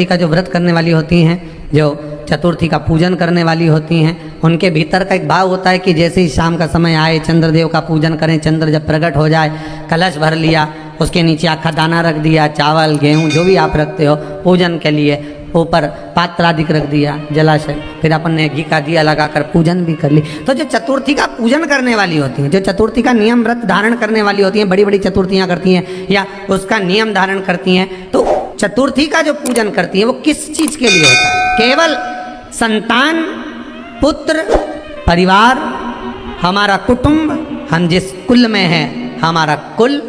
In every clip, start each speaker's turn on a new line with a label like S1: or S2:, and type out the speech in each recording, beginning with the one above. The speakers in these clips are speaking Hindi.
S1: चतुर्थी का जो व्रत करने वाली होती हैं, जो चतुर्थी का पूजन करने वाली होती हैं, उनके भीतर का एक भाव होता है कि जैसे ही शाम का समय आए चंद्रदेव का पूजन करें, चंद्र जब प्रकट हो जाए, कलश भर लिया, उसके नीचे आखा दाना रख दिया, चावल गेहूँ जो भी आप रखते हो पूजन के लिए, ऊपर पात्र आदि रख दिया जलाशय, फिर अपन ने घी का दिया लगाकर पूजन भी कर ली। तो जो चतुर्थी का पूजन करने वाली होती हैं, जो चतुर्थी का नियम व्रत धारण करने वाली होती हैं, बड़ी बड़ी चतुर्थियाँ करती हैं या उसका नियम धारण करती हैं, तो चतुर्थी का जो पूजन करती हैं वो किस चीज़ के लिए होता है? केवल संतान, पुत्र, परिवार, हमारा कुटुंब, हम जिस कुल में हैं, हमारा कुल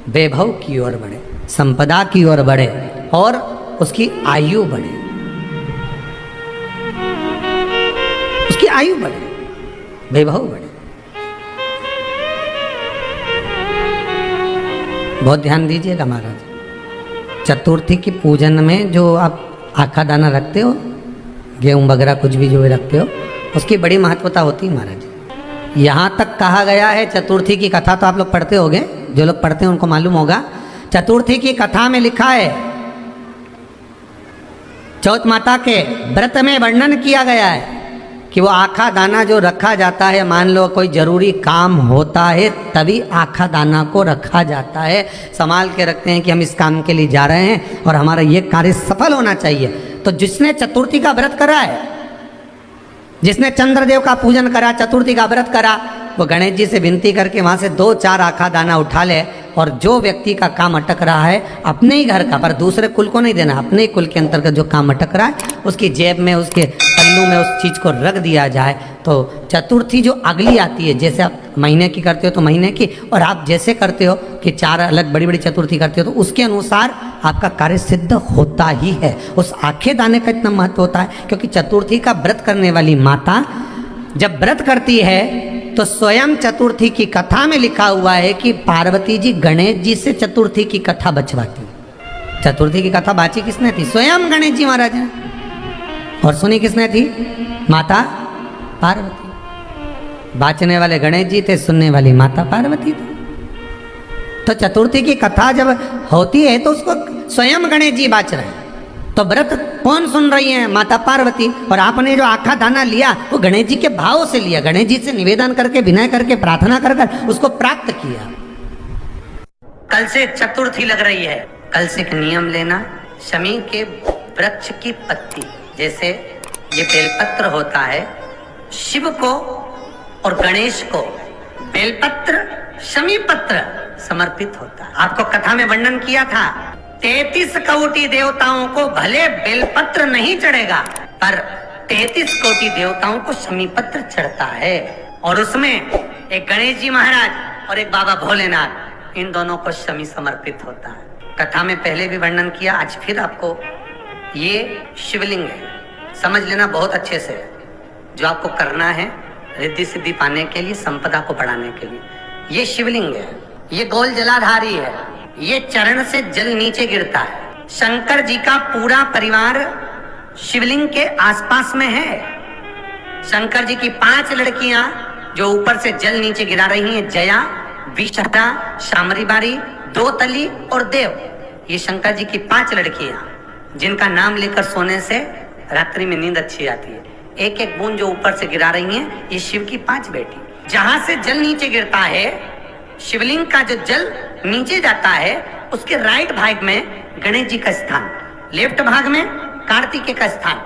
S1: वैभव की ओर बढ़े, संपदा की ओर बढ़े और उसकी आयु बढ़े, उसकी आयु बढ़े, वैभव बढ़े। बहुत ध्यान दीजिएगा महाराज। चतुर्थी की पूजन में जो आप आखा दाना रखते हो, गेहूं वगैरह कुछ भी जो रखते हो, उसकी बड़ी महत्वता होती है महाराज। यहाँ तक कहा गया है, चतुर्थी की कथा तो आप लोग पढ़ते होंगे, जो लोग पढ़ते हैं उनको मालूम होगा। चतुर्थी की कथा में लिखा है, चौथ माता के व्रत में वर्णन किया गया है कि वो आखा दाना जो रखा जाता है, मान लो कोई जरूरी काम होता है तभी आखा दाना को रखा जाता है, संभाल के रखते हैं कि हम इस काम के लिए जा रहे हैं और हमारा ये कार्य सफल होना चाहिए। तो जिसने चतुर्थी का व्रत करा है, जिसने चंद्रदेव का पूजन करा, चतुर्थी का व्रत करा, वो गणेश जी से विनती करके वहाँ से 2-4 आखा दाना उठा ले, और जो व्यक्ति का काम अटक रहा है अपने ही घर का, पर दूसरे कुल को नहीं देना, अपने ही कुल के अंतर्गत जो काम अटक रहा है उसकी जेब में, उसके पल्लू में उस चीज़ को रख दिया जाए। तो चतुर्थी जो अगली आती है, जैसे आप महीने की करते हो तो महीने की, और आप जैसे करते हो कि 4 अलग बड़ी बड़ी चतुर्थी करते हो, तो उसके अनुसार आपका कार्य सिद्ध होता ही है। उस आखे दाने का इतना महत्व होता है क्योंकि चतुर्थी का व्रत करने वाली माता जब व्रत करती है तो स्वयं चतुर्थी की कथा में लिखा हुआ है कि पार्वती जी गणेश जी से चतुर्थी की कथा बचवाती। चतुर्थी की कथा बाची किसने थी? स्वयं गणेश जी महाराज ने। और सुनी किसने थी? माता पार्वती। बाचने वाले गणेश जी थे, सुनने वाली माता पार्वती थी। तो चतुर्थी की कथा जब होती है तो उसको स्वयं गणेश जी बाच रहे हैं, तो व्रत कौन सुन रही है? माता पार्वती। और आपने जो आखा दाना लिया वो गणेश जी के भाव से लिया, गणेश जी से निवेदन करके, विनय करके, प्रार्थना कर उसको प्राप्त किया। कल से चतुर्थी लग रही है, कल से एक नियम लेना, शमी के वृक्ष की पत्ती, जैसे ये बेलपत्र होता है, शिव को और गणेश को बेलपत्र, शमी पत्र समर्पित होता है। आपको कथा में वर्णन किया था, 33 कोटि देवताओं को भले बेलपत्र नहीं चढ़ेगा, पर 33 कोटि देवताओं को शमी पत्र चढ़ता है। और उसमें एक गणेश जी महाराज और एक बाबा भोलेनाथ, इन दोनों को शमी समर्पित होता है। कथा में पहले भी वर्णन किया, आज फिर आपको, ये शिवलिंग है, समझ लेना बहुत अच्छे से, जो आपको करना है रिद्धि सिद्धि पाने के लिए, संपदा को बढ़ाने के लिए। ये शिवलिंग है, ये गोल जलाधारी है, ये चरण से जल नीचे गिरता है। शंकर जी का पूरा परिवार शिवलिंग के आसपास में है। शंकर जी की 5 लड़कियां जो ऊपर से जल नीचे गिरा रही हैं, जया, विषहरा, शामरीबारी, दोतली और देव, ये शंकर जी की 5 लड़कियां, जिनका नाम लेकर सोने से रात्रि में नींद अच्छी आती है। एक एक बूंद जो ऊपर से गिरा रही हैं, ये शिव की 5 बेटी। जहां से जल नीचे गिरता है, शिवलिंग का जो जल नीचे जाता है, उसके राइट भाग में गणेश जी का स्थान, लेफ्ट भाग में कार्तिकेय का स्थान,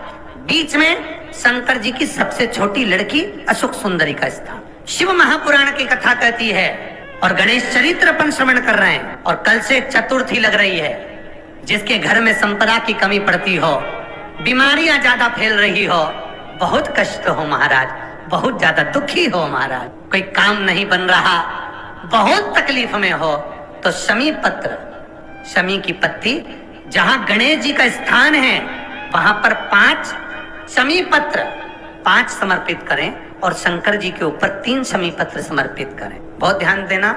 S1: बीच में शंकर जी की सबसे छोटी लड़की अशोक सुंदरी का स्थान। शिव महापुराण की कथा कहती है और गणेश चरित्र अपन श्रवण कर रहे हैं। और कल से चतुर्थी लग रही है, जिसके घर में संपदा की कमी पड़ती हो, बीमारियां ज्यादा फैल रही हो, बहुत कष्ट हो महाराज, बहुत ज्यादा दुखी हो महाराज, कोई काम नहीं बन रहा, बहुत तकलीफ में हो, तो शमी पत्र, शमी की पत्ती, जहां गणेश जी का स्थान है वहां पर 5 शमी पत्र 5 समर्पित करें और शंकर जी के ऊपर 3 शमी पत्र समर्पित करें। बहुत ध्यान देना,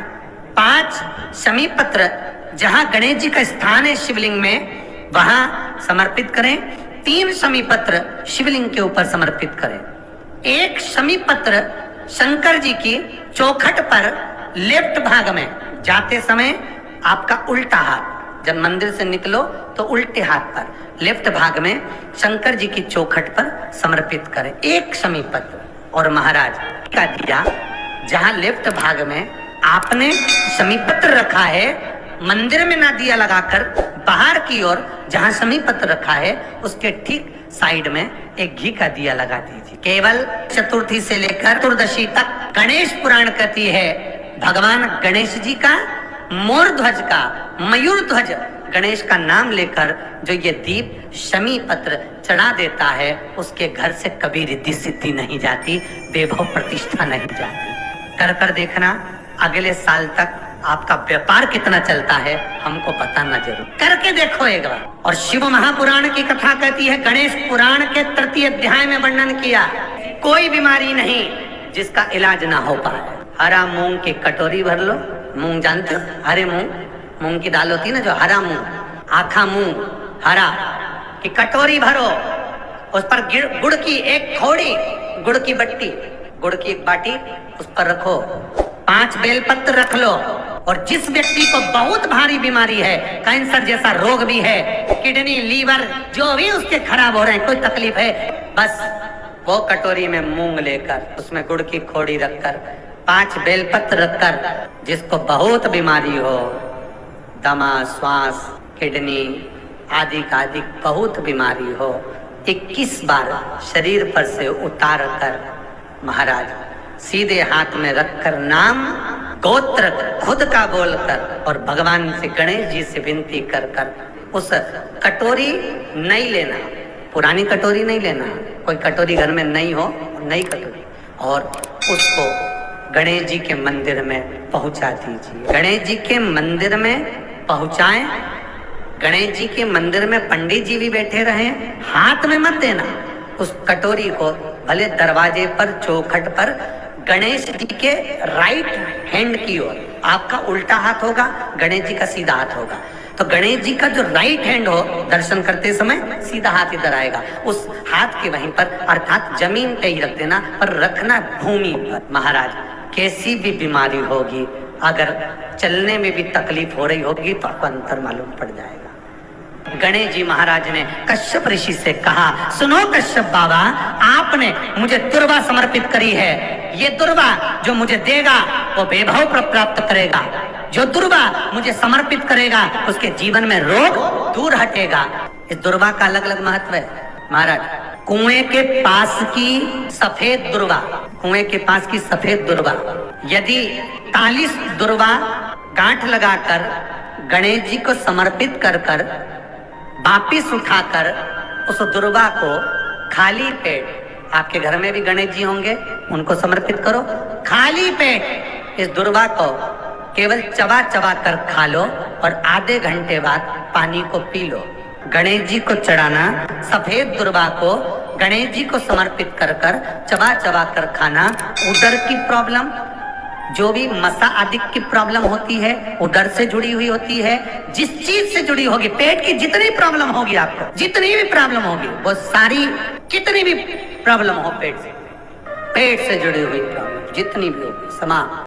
S1: 5 शमी पत्र जहां गणेश जी का स्थान है शिवलिंग में, वहां समर्पित करें। 3 शमी पत्र शिवलिंग के ऊपर समर्पित करें। 1 शमी पत्र शंकर जी की चौखट पर लेफ्ट भाग में जाते समय आपका उल्टा हाथ, जब मंदिर से निकलो तो उल्टे हाथ पर लेफ्ट भाग में शंकर जी की चौखट पर समर्पित करें एक शमी पत्र। और महाराज का दिया जहां लेफ्ट भाग में आपने शमी पत्र रखा है, मंदिर में ना दिया लगाकर बाहर की ओर जहां शमी पत्र रखा है उसके ठीक साइड में एक घी का दिया लगा दीजिए। केवल चतुर्थी से लेकर चतुर्दशी तक गणेश पुराण कहती है भगवान गणेश जी का मोर ध्वज का मयूर ध्वज गणेश का नाम लेकर जो ये दीप शमी पत्र चढ़ा देता है उसके घर से कभी रिद्धि सिद्धि नहीं जाती, वैभव प्रतिष्ठा नहीं जाती। कर कर देखना अगले साल तक आपका व्यापार कितना चलता है हमको बताना जरूर, करके देखो एक बार। और शिव महापुराण की कथा कहती है, गणेश पुराण के तृतीय अध्याय में वर्णन किया, कोई बीमारी नहीं जिसका इलाज ना हो पाए। हरा मूंग की कटोरी भर लो, मूंग जानते हो, हरे मूंग, मूंग की दाल होती है ना जो हरा मूंग, आखा मूंग हरा की कटोरी भरो, उस पर गुड़ की एक खोड़ी, गुड़ की बट्टी, गुड़ की एक बाटी उस पर रखो, 5 बेलपत्र रख लो। और जिस व्यक्ति को बहुत भारी बीमारी है, कैंसर जैसा रोग भी है, किडनी लीवर जो भी उसके खराब हो रहे हैं, कोई तकलीफ है, बस वो कटोरी में मूंग लेकर उसमें गुड़ की खोड़ी रखकर 5 बेलपत्र रखकर, जिसको बहुत बीमारी हो, दमा, श्वास, किडनी आदि का आदि बहुत बीमारी हो, 21 बार शरीर पर से उतार कर महाराज सीधे हाथ में रखकर नाम गोत्र खुद का बोलकर और भगवान से गणेश जी से विनती कर कर उस कटोरी नहीं लेना, पुरानी कटोरी नहीं लेना, कोई कटोरी घर में नहीं हो, नई कटोरी, और उसको गणेश जी के मंदिर में पहुंचा दीजिए। गणेश जी के मंदिर में पहुंचाएं, गणेश जी के मंदिर में पंडित जी भी बैठे रहे, हाथ में मत देना उस कटोरी को, भले दरवाजे पर चौखट पर गणेश जी के राइट हैंड की ओर, आपका उल्टा हाथ होगा, गणेश जी का सीधा हाथ होगा, तो गणेश जी का जो राइट हैंड हो दर्शन करते समय सीधा हाथ इधर आएगा, उस हाथ के वहीं पर अर्थात जमीन पे ही रख देना, पर रखना भूमि पर। महाराज कैसी भी बीमारी होगी, अगर चलने में भी तकलीफ हो रही होगी तो आपको अंतर मालूम पड़ जाएगा। गणेश जी महाराज ने कश्यप ऋषि से कहा, सुनो कश्यप बाबा, आपने मुझे दुर्वा समर्पित करी है, ये दुर्वा जो मुझे देगा वो वैभव प्राप्त करेगा, जो दुर्वा मुझे समर्पित करेगा उसके जीवन में रोग दूर हटेगा। इस दुर्वा का अलग अलग महत्व है महाराज। कुएं के पास की सफेद दुर्वा, कुएं के पास की सफेद दुर्वा, यदि 40 दुर्वा गांठ लगाकर गणेश जी को समर्पित कर कर वापिस उठाकर उस दुर्वा को खाली पेट, आपके घर में भी गणेश जी होंगे, उनको समर्पित करो, खाली पेट इस दुर्वा को केवल चबा चबा कर खा लो और आधे घंटे बाद पानी को पी लो। गणेश जी को चढ़ाना, सफेद दुर्वा को गणेश जी को समर्पित कर कर चबा चबा कर खाना, उदर की प्रॉब्लम, जो भी मसा आदि की प्रॉब्लम होती है उदर से जुड़ी हुई होती है, जिस चीज से जुड़ी होगी, पेट की जितनी प्रॉब्लम होगी आपको, जितनी भी प्रॉब्लम होगी वो सारी, कितनी भी प्रॉब्लम हो पेट से जुड़ी हुई प्रॉब्लम जितनी भी होगी, समाप्त।